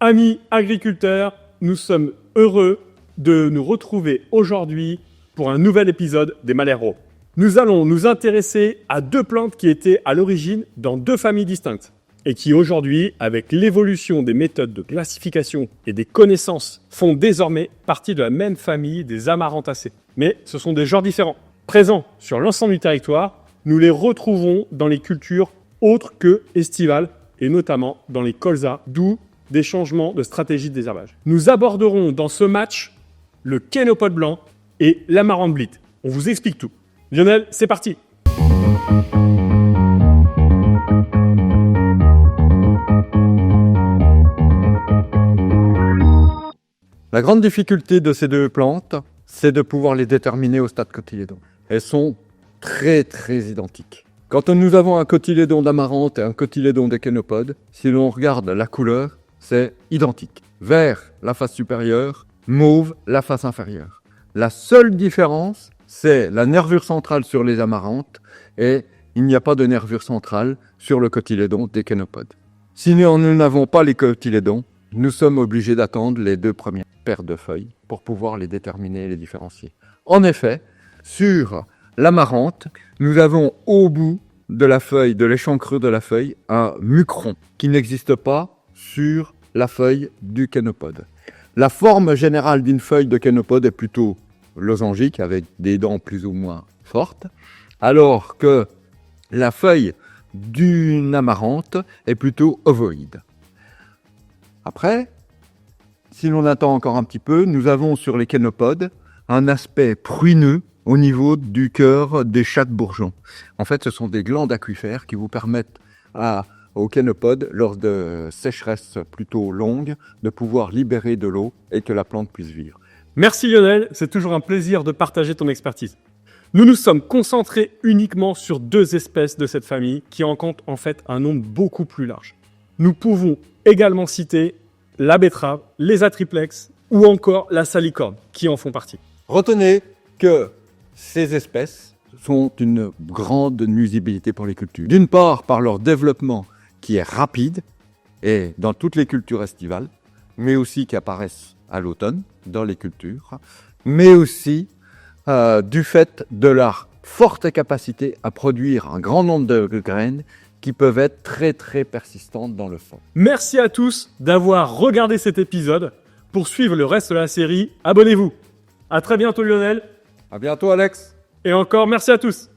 Amis agriculteurs, nous sommes heureux de nous retrouver aujourd'hui pour un nouvel épisode des Malheureux. Nous allons nous intéresser à deux plantes qui étaient à l'origine dans deux familles distinctes et qui aujourd'hui, avec l'évolution des méthodes de classification et des connaissances, font désormais partie de la même famille des amarantacées. Mais ce sont des genres différents. Présents sur l'ensemble du territoire, nous les retrouvons dans les cultures autres que estivales et notamment dans les colzas, d'où des changements de stratégie de désherbage. Nous aborderons dans ce match le kénopode blanc et l'amarante blite. On vous explique tout. Lionel, c'est parti! La grande difficulté de ces deux plantes, c'est de pouvoir les déterminer au stade cotylédon. Elles sont très identiques. Quand nous avons un cotylédon d'amarante et un cotylédon de kénopode, si l'on regarde la couleur, c'est identique. Vert, la face supérieure, mauve, la face inférieure. La seule différence, c'est la nervure centrale sur les amarantes et il n'y a pas de nervure centrale sur le cotylédon des kénopodes. Si nous n'avons pas les cotylédons, nous sommes obligés d'attendre les deux premières paires de feuilles pour pouvoir les déterminer et les différencier. En effet, sur l'amarante, nous avons au bout de la feuille, de l'échancrure de la feuille, un mucron qui n'existe pas sur la feuille du kénopode. La forme générale d'une feuille de kénopode est plutôt losangique avec des dents plus ou moins fortes, alors que la feuille d'une amarante est plutôt ovoïde. Après, si l'on attend encore un petit peu, nous avons sur les kénopodes un aspect pruineux au niveau du cœur des chattes-bourgeons. En fait, ce sont des glandes aquifères qui vous permettent aux kénopodes, lors de sécheresses plutôt longues, de pouvoir libérer de l'eau et que la plante puisse vivre. Merci Lionel, c'est toujours un plaisir de partager ton expertise. Nous nous sommes concentrés uniquement sur deux espèces de cette famille qui en comptent en fait un nombre beaucoup plus large. Nous pouvons également citer la betterave, les atriplex ou encore la salicorne qui en font partie. Retenez que ces espèces sont une grande nuisibilité pour les cultures. D'une part, par leur développement qui est rapide et dans toutes les cultures estivales, mais aussi qui apparaissent à l'automne dans les cultures, mais aussi du fait de leur forte capacité à produire un grand nombre de graines qui peuvent être très persistantes dans le fond. Merci à tous d'avoir regardé cet épisode. Pour suivre le reste de la série, abonnez-vous. À très bientôt Lionel. À bientôt Alex. Et encore merci à tous.